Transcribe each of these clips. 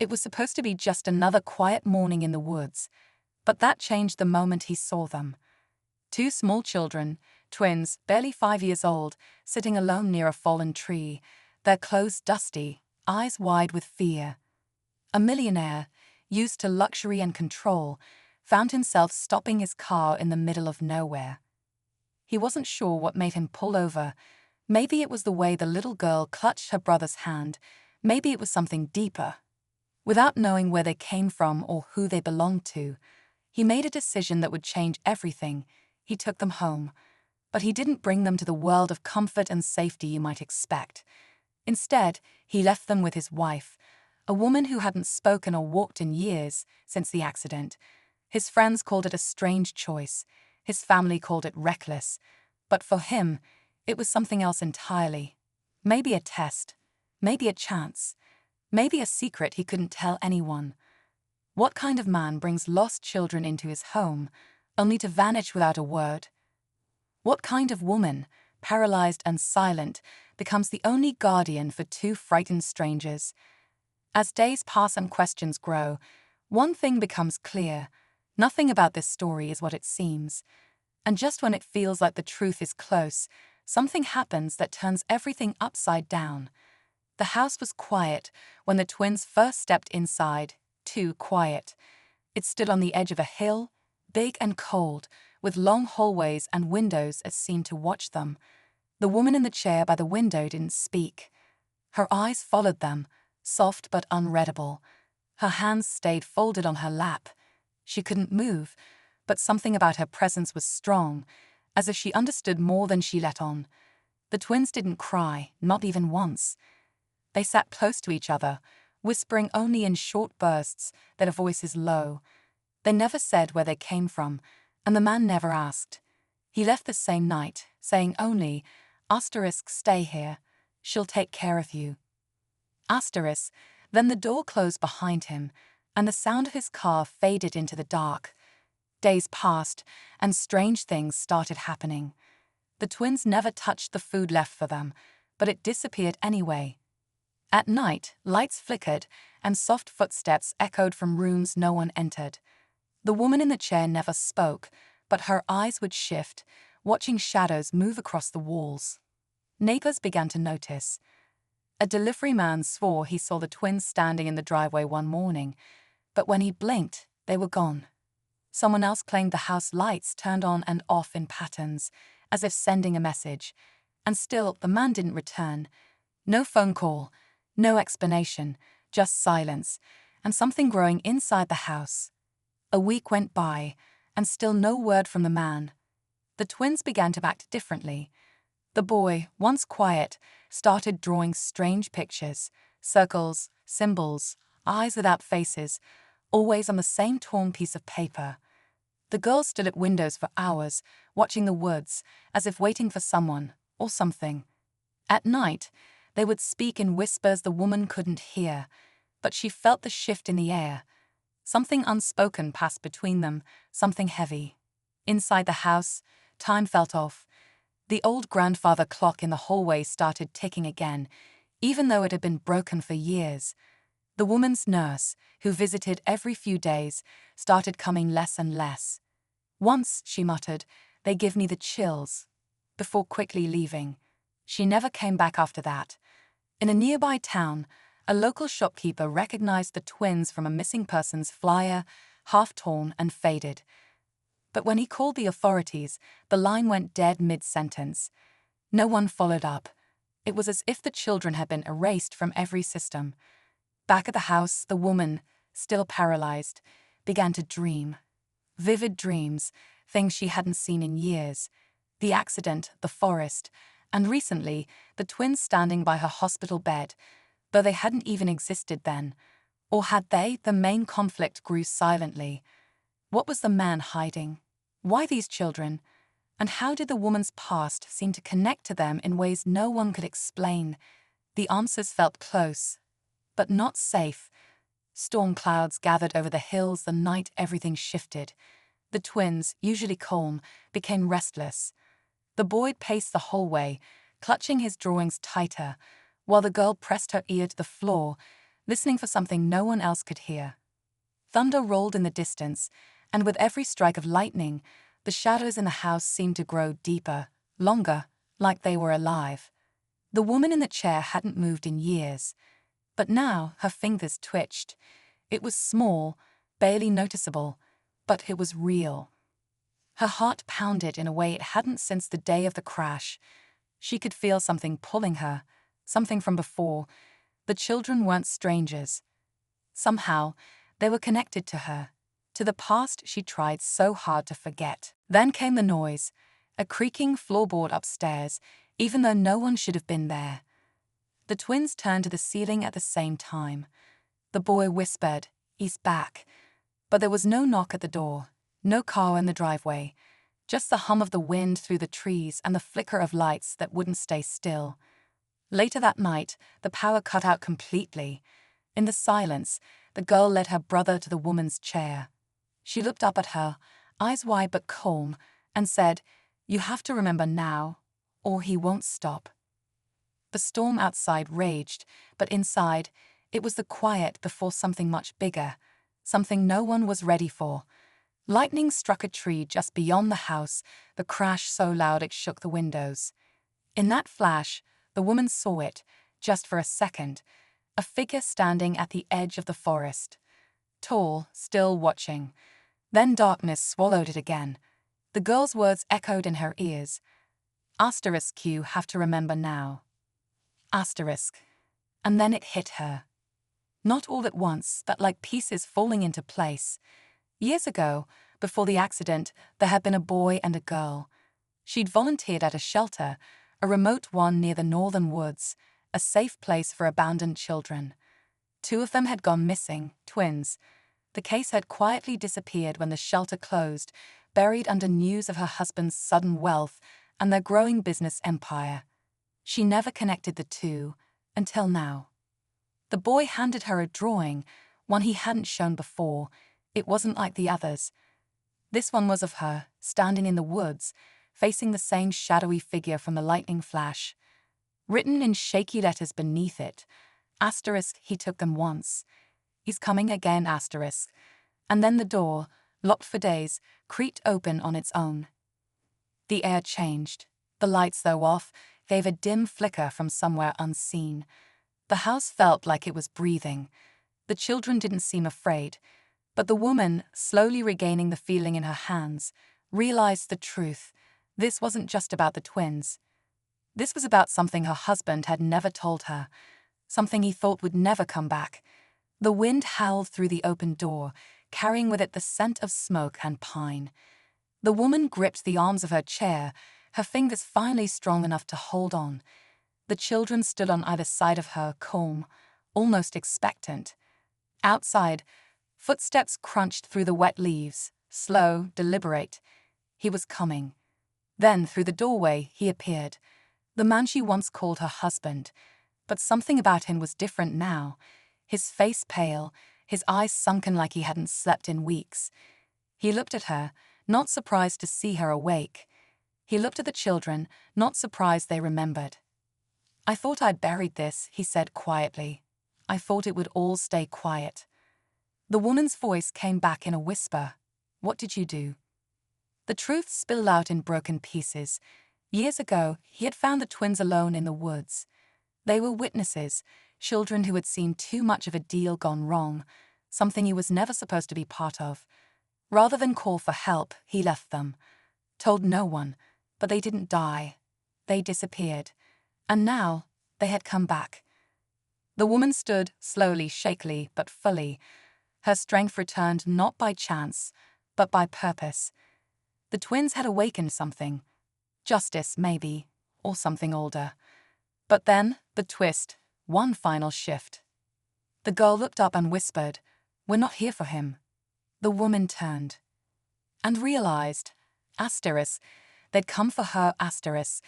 It was supposed to be just another quiet morning in the woods, but that changed the moment he saw them. Two small children, twins, barely 5 years old, sitting alone near a fallen tree, their clothes dusty, eyes wide with fear. A millionaire, used to luxury and control, found himself stopping his car in the middle of nowhere. He wasn't sure what made him pull over. Maybe it was the way the little girl clutched her brother's hand. Maybe it was something deeper. Without knowing where they came from or who they belonged to, he made a decision that would change everything. He took them home. But he didn't bring them to the world of comfort and safety you might expect. Instead, he left them with his wife, a woman who hadn't spoken or walked in years since the accident. His friends called it a strange choice. His family called it reckless. But for him, it was something else entirely. Maybe a test. Maybe a chance. Maybe a secret he couldn't tell anyone. What kind of man brings lost children into his home, only to vanish without a word? What kind of woman, paralyzed and silent, becomes the only guardian for two frightened strangers? As days pass and questions grow, one thing becomes clear. Nothing about this story is what it seems. And just when it feels like the truth is close, something happens that turns everything upside down. The house was quiet when the twins first stepped inside, too quiet. It stood on the edge of a hill, big and cold, with long hallways and windows as seen to watch them. The woman in the chair by the window didn't speak. Her eyes followed them, soft but unreadable. Her hands stayed folded on her lap. She couldn't move, but something about her presence was strong, as if she understood more than she let on. The twins didn't cry, not even once. They sat close to each other, whispering only in short bursts, their voices low. They never said where they came from, and the man never asked. He left the same night, saying only, "Stay here. She'll take care of you." Then the door closed behind him, and the sound of his car faded into the dark. Days passed, and strange things started happening. The twins never touched the food left for them, but it disappeared anyway. At night, lights flickered, and soft footsteps echoed from rooms no one entered. The woman in the chair never spoke, but her eyes would shift, watching shadows move across the walls. Neighbors began to notice. A delivery man swore he saw the twins standing in the driveway one morning, but when he blinked, they were gone. Someone else claimed the house lights turned on and off in patterns, as if sending a message, and still the man didn't return. No phone call, no explanation, just silence, and something growing inside the house. A week went by, and still no word from the man. The twins began to act differently. The boy, once quiet, started drawing strange pictures, circles, symbols, eyes without faces, always on the same torn piece of paper. The girl stood at windows for hours, watching the woods, as if waiting for someone, or something. At night, they would speak in whispers the woman couldn't hear, but she felt the shift in the air. Something unspoken passed between them, something heavy. Inside the house, time felt off. The old grandfather clock in the hallway started ticking again, even though it had been broken for years. The woman's nurse, who visited every few days, started coming less and less. Once, she muttered, "They give me the chills," before quickly leaving. She never came back after that. In a nearby town, a local shopkeeper recognized the twins from a missing persons flyer, half torn and faded. But when he called the authorities, the line went dead mid-sentence. No one followed up. It was as if the children had been erased from every system. Back at the house, the woman, still paralyzed, began to dream. Vivid dreams, things she hadn't seen in years. The accident, the forest, and recently, the twins standing by her hospital bed, though they hadn't even existed then. Or had they? The main conflict grew silently. What was the man hiding? Why these children? And how did the woman's past seem to connect to them in ways no one could explain? The answers felt close, but not safe. Storm clouds gathered over the hills the night everything shifted. The twins, usually calm, became restless. The boy paced the hallway, clutching his drawings tighter, while the girl pressed her ear to the floor, listening for something no one else could hear. Thunder rolled in the distance, and with every strike of lightning, the shadows in the house seemed to grow deeper, longer, like they were alive. The woman in the chair hadn't moved in years, but now her fingers twitched. It was small, barely noticeable, but it was real. Her heart pounded in a way it hadn't since the day of the crash. She could feel something pulling her, something from before. The children weren't strangers. Somehow, they were connected to her, to the past she tried so hard to forget. Then came the noise, a creaking floorboard upstairs, even though no one should have been there. The twins turned to the ceiling at the same time. The boy whispered, "He's back." But there was no knock at the door, no car in the driveway, just the hum of the wind through the trees and the flicker of lights that wouldn't stay still. Later that night, the power cut out completely. In the silence, the girl led her brother to the woman's chair. She looked up at her, eyes wide but calm, and said, "You have to remember now, or he won't stop." The storm outside raged, but inside, it was the quiet before something much bigger, something no one was ready for. Lightning struck a tree just beyond the house, the crash so loud it shook the windows. In that flash, the woman saw it, just for a second, a figure standing at the edge of the forest. Tall, still watching. Then darkness swallowed it again. The girl's words echoed in her ears. Asterisk, you have to remember now. Asterisk. And then it hit her. Not all at once, but like pieces falling into place. Years ago, before the accident, there had been a boy and a girl. She'd volunteered at a shelter, a remote one near the northern woods, a safe place for abandoned children. 2 of them had gone missing, twins. The case had quietly disappeared when the shelter closed, buried under news of her husband's sudden wealth and their growing business empire. She never connected the two, until now. The boy handed her a drawing, one he hadn't shown before. It wasn't like the others. This one was of her, standing in the woods, facing the same shadowy figure from the lightning flash. Written in shaky letters beneath it, asterisk, he took them once. He's coming again, asterisk. And then the door, locked for days, creaked open on its own. The air changed. The lights, though off, gave a dim flicker from somewhere unseen. The house felt like it was breathing. The children didn't seem afraid, but the woman, slowly regaining the feeling in her hands, realized the truth. This wasn't just about the twins. This was about something her husband had never told her, something he thought would never come back. The wind howled through the open door, carrying with it the scent of smoke and pine. The woman gripped the arms of her chair, her fingers finally strong enough to hold on. The children stood on either side of her, calm, almost expectant. Outside, footsteps crunched through the wet leaves, slow, deliberate. He was coming. Then, through the doorway, he appeared. The man she once called her husband. But something about him was different now. His face pale, his eyes sunken like he hadn't slept in weeks. He looked at her, not surprised to see her awake. He looked at the children, not surprised they remembered. "I thought I'd buried this," he said quietly. "I thought it would all stay quiet." The woman's voice came back in a whisper. "What did you do?" The truth spilled out in broken pieces. Years ago, he had found the twins alone in the woods. They were witnesses, children who had seen too much of a deal gone wrong, something he was never supposed to be part of. Rather than call for help, he left them. Told no one, but they didn't die. They disappeared. And now, they had come back. The woman stood, slowly, shakily, but fully. Her strength returned not by chance, but by purpose. The twins had awakened something. Justice, maybe, or something older. But then, the twist, one final shift. The girl looked up and whispered, "We're not here for him." The woman turned. And realized, asterisk, they'd come for her, asterisk.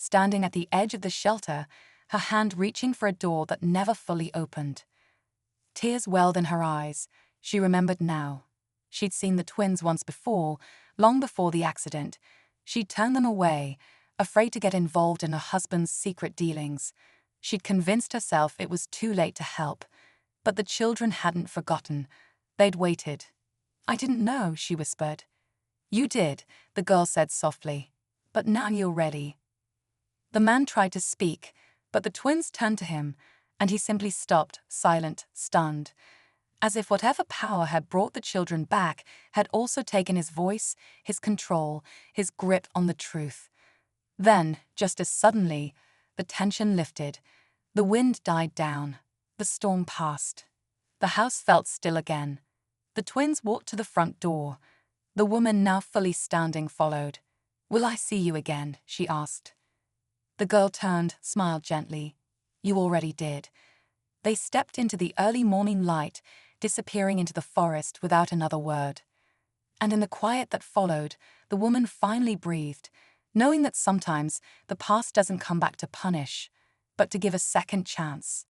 standing at the edge of the shelter, her hand reaching for a door that never fully opened. Tears welled in her eyes. She remembered now. She'd seen the twins once before, long before the accident. She'd turned them away, afraid to get involved in her husband's secret dealings. She'd convinced herself it was too late to help. But the children hadn't forgotten. They'd waited. "I didn't know," she whispered. "You did," the girl said softly. "But now you're ready." The man tried to speak, but the twins turned to him, and he simply stopped, silent, stunned, as if whatever power had brought the children back had also taken his voice, his control, his grip on the truth. Then, just as suddenly, the tension lifted. The wind died down. The storm passed. The house felt still again. The twins walked to the front door. The woman, now fully standing, followed. "Will I see you again?" she asked. The girl turned, smiled gently. "You already did." They stepped into the early morning light, disappearing into the forest without another word. And in the quiet that followed, the woman finally breathed, knowing that sometimes the past doesn't come back to punish, but to give a second chance.